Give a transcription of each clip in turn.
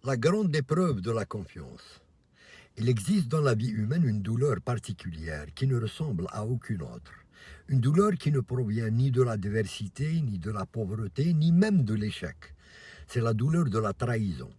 La grande épreuve de la confiance. Il existe dans la vie humaine une douleur particulière qui ne ressemble à aucune autre. Une douleur qui ne provient ni de la diversité, ni de la pauvreté, ni même de l'échec. C'est la douleur de la trahison.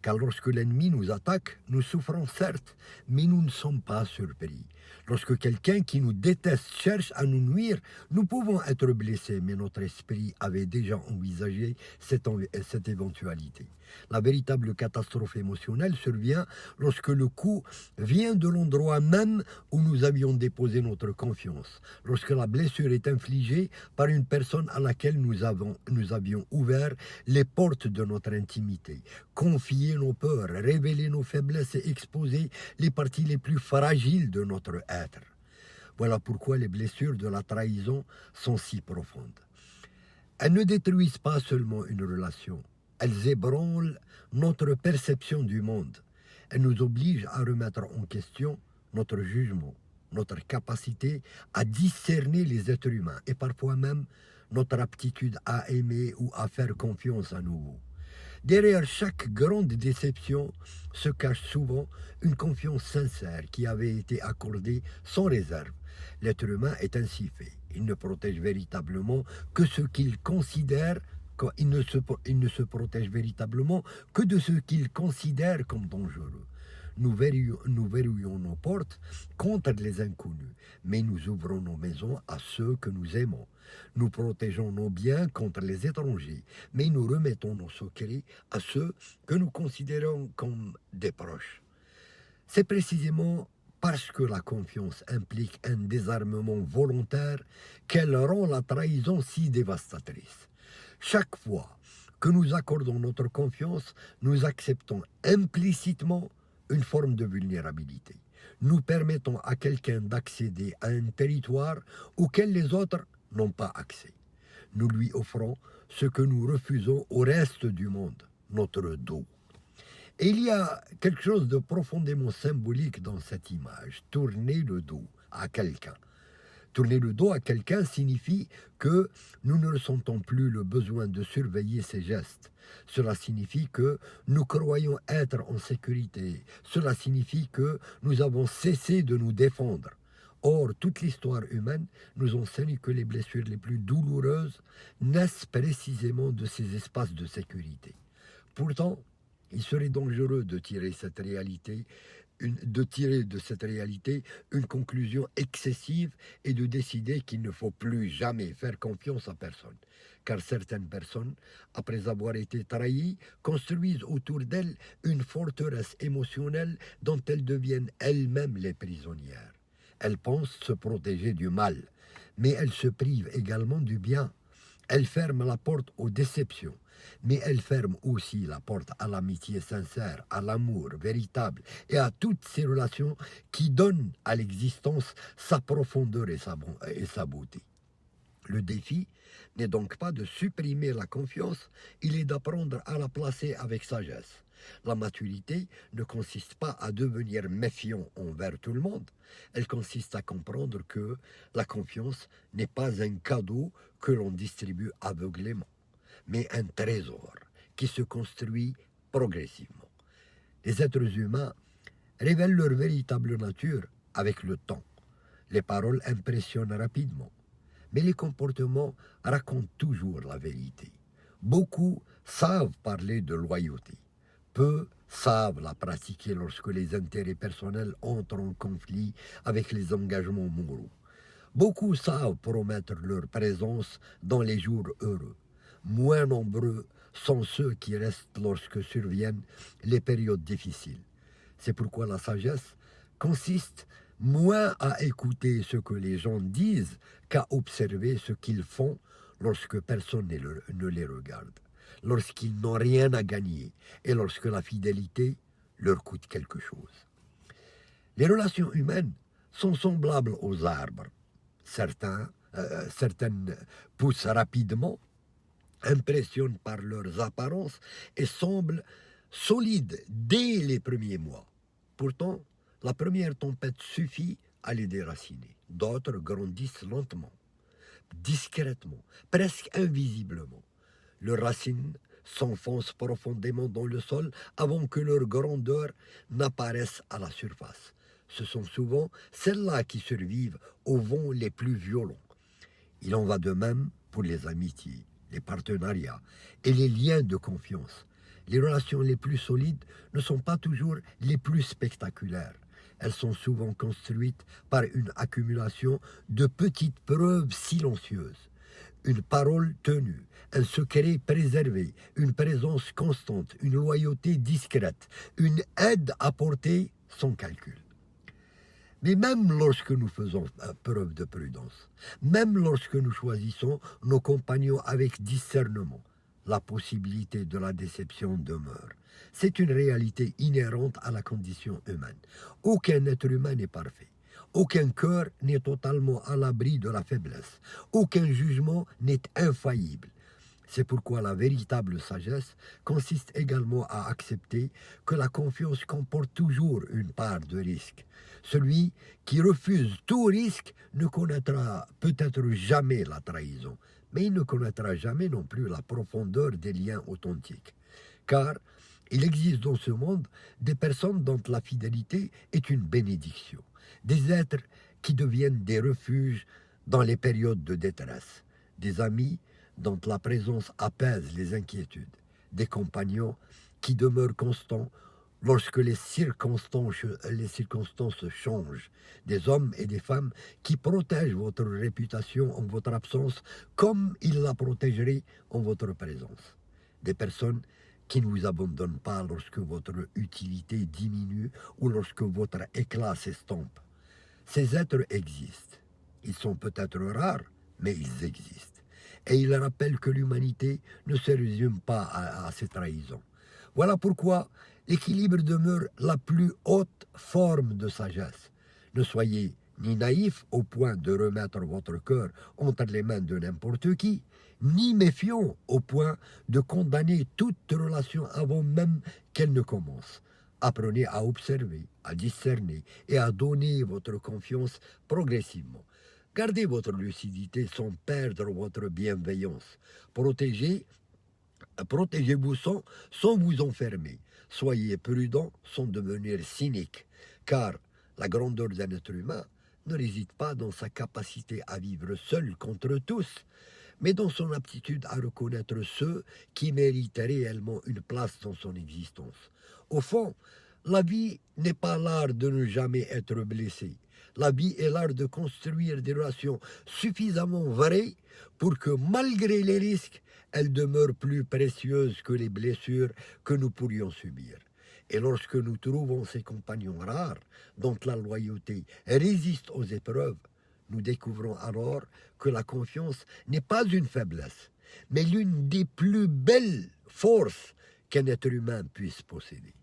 Car lorsque l'ennemi nous attaque, nous souffrons certes, mais nous ne sommes pas surpris. Lorsque quelqu'un qui nous déteste cherche à nous nuire, nous pouvons être blessés, mais notre esprit avait déjà envisagé cette éventualité. La véritable catastrophe émotionnelle survient lorsque le coup vient de l'endroit même où nous avions déposé notre confiance, lorsque la blessure est infligée par une personne à laquelle nous avions ouvert les portes de notre intimité, confié nos peurs, révélé nos faiblesses et exposé les parties les plus fragiles de notre être. Voilà pourquoi les blessures de la trahison sont si profondes. Elles ne détruisent pas seulement une relation, elles ébranlent notre perception du monde. Elles nous obligent à remettre en question notre jugement, notre capacité à discerner les êtres humains et parfois même notre aptitude à aimer ou à faire confiance à nouveau. Derrière chaque grande déception se cache souvent une confiance sincère qui avait été accordée sans réserve. L'être humain est ainsi fait. Il ne protège véritablement que ce qu'il considère, il ne se protège véritablement que de ce qu'il considère comme dangereux. Nous verrouillons nos portes contre les inconnus, mais nous ouvrons nos maisons à ceux que nous aimons. Nous protégeons nos biens contre les étrangers, mais nous remettons nos secrets à ceux que nous considérons comme des proches. C'est précisément parce que la confiance implique un désarmement volontaire qu'elle rend la trahison si dévastatrice. Chaque fois que nous accordons notre confiance, nous acceptons implicitement une forme de vulnérabilité. Nous permettons à quelqu'un d'accéder à un territoire auquel les autres n'ont pas accès. Nous lui offrons ce que nous refusons au reste du monde, notre dos. Et il y a quelque chose de profondément symbolique dans cette image, tourner le dos à quelqu'un. Tourner le dos à quelqu'un signifie que nous ne ressentons plus le besoin de surveiller ses gestes. Cela signifie que nous croyons être en sécurité. Cela signifie que nous avons cessé de nous défendre. Or, toute l'histoire humaine nous enseigne que les blessures les plus douloureuses naissent précisément de ces espaces de sécurité. Pourtant, il serait dangereux de tirer de cette réalité une conclusion excessive et de décider qu'il ne faut plus jamais faire confiance à personne. Car certaines personnes, après avoir été trahies, construisent autour d'elles une forteresse émotionnelle dont elles deviennent elles-mêmes les prisonnières. Elles pensent se protéger du mal, mais elles se privent également du bien. Elles ferment la porte aux déceptions, mais elles ferment aussi la porte à l'amitié sincère, à l'amour véritable et à toutes ces relations qui donnent à l'existence sa profondeur et sa beauté. Le défi n'est donc pas de supprimer la confiance, il est d'apprendre à la placer avec sagesse. La maturité ne consiste pas à devenir méfiant envers tout le monde, elle consiste à comprendre que la confiance n'est pas un cadeau que l'on distribue aveuglément, mais un trésor qui se construit progressivement. Les êtres humains révèlent leur véritable nature avec le temps. Les paroles impressionnent rapidement, mais les comportements racontent toujours la vérité. Beaucoup savent parler de loyauté. Peu savent la pratiquer lorsque les intérêts personnels entrent en conflit avec les engagements moraux. Beaucoup savent promettre leur présence dans les jours heureux. Moins nombreux sont ceux qui restent lorsque surviennent les périodes difficiles. C'est pourquoi la sagesse consiste moins à écouter ce que les gens disent qu'à observer ce qu'ils font lorsque personne ne les regarde, lorsqu'ils n'ont rien à gagner et lorsque la fidélité leur coûte quelque chose. Les relations humaines sont semblables aux arbres. Certaines poussent rapidement, impressionnent par leurs apparences et semblent solides dès les premiers mois. Pourtant, la première tempête suffit à les déraciner. D'autres grandissent lentement, discrètement, presque invisiblement. Leurs racines s'enfoncent profondément dans le sol avant que leur grandeur n'apparaisse à la surface. Ce sont souvent celles-là qui survivent aux vents les plus violents. Il en va de même pour les amitiés, les partenariats et les liens de confiance. Les relations les plus solides ne sont pas toujours les plus spectaculaires. Elles sont souvent construites par une accumulation de petites preuves silencieuses. Une parole tenue, un secret préservé, une présence constante, une loyauté discrète, une aide apportée sans calcul. Mais même lorsque nous faisons preuve de prudence, même lorsque nous choisissons nos compagnons avec discernement, la possibilité de la déception demeure. C'est une réalité inhérente à la condition humaine. Aucun être humain n'est parfait. Aucun cœur n'est totalement à l'abri de la faiblesse. Aucun jugement n'est infaillible. C'est pourquoi la véritable sagesse consiste également à accepter que la confiance comporte toujours une part de risque. Celui qui refuse tout risque ne connaîtra peut-être jamais la trahison, mais il ne connaîtra jamais non plus la profondeur des liens authentiques. Car il existe dans ce monde des personnes dont la fidélité est une bénédiction, des êtres qui deviennent des refuges dans les périodes de détresse, des amis dont la présence apaise les inquiétudes, des compagnons qui demeurent constants lorsque les circonstances changent, des hommes et des femmes qui protègent votre réputation en votre absence comme ils la protégeraient en votre présence, des personnes qui ne vous abandonnent pas lorsque votre utilité diminue ou lorsque votre éclat s'estompe. Ces êtres existent. Ils sont peut-être rares, mais ils existent. Et il rappelle que l'humanité ne se résume pas à ces trahisons. Voilà pourquoi l'équilibre demeure la plus haute forme de sagesse. Ne soyez ni naïf au point de remettre votre cœur entre les mains de n'importe qui, ni méfiant au point de condamner toute relation avant même qu'elle ne commence. Apprenez à observer, à discerner et à donner votre confiance progressivement. Gardez votre lucidité sans perdre votre bienveillance. Protégez-vous sans vous enfermer. Soyez prudent sans devenir cynique, car la grandeur d'un être humain ne réside pas dans sa capacité à vivre seul contre tous, mais dans son aptitude à reconnaître ceux qui méritent réellement une place dans son existence. Au fond, la vie n'est pas l'art de ne jamais être blessé. La vie est l'art de construire des relations suffisamment vraies pour que, malgré les risques, elles demeurent plus précieuses que les blessures que nous pourrions subir. Et lorsque nous trouvons ces compagnons rares, dont la loyauté résiste aux épreuves, nous découvrons alors que la confiance n'est pas une faiblesse, mais l'une des plus belles forces qu'un être humain puisse posséder.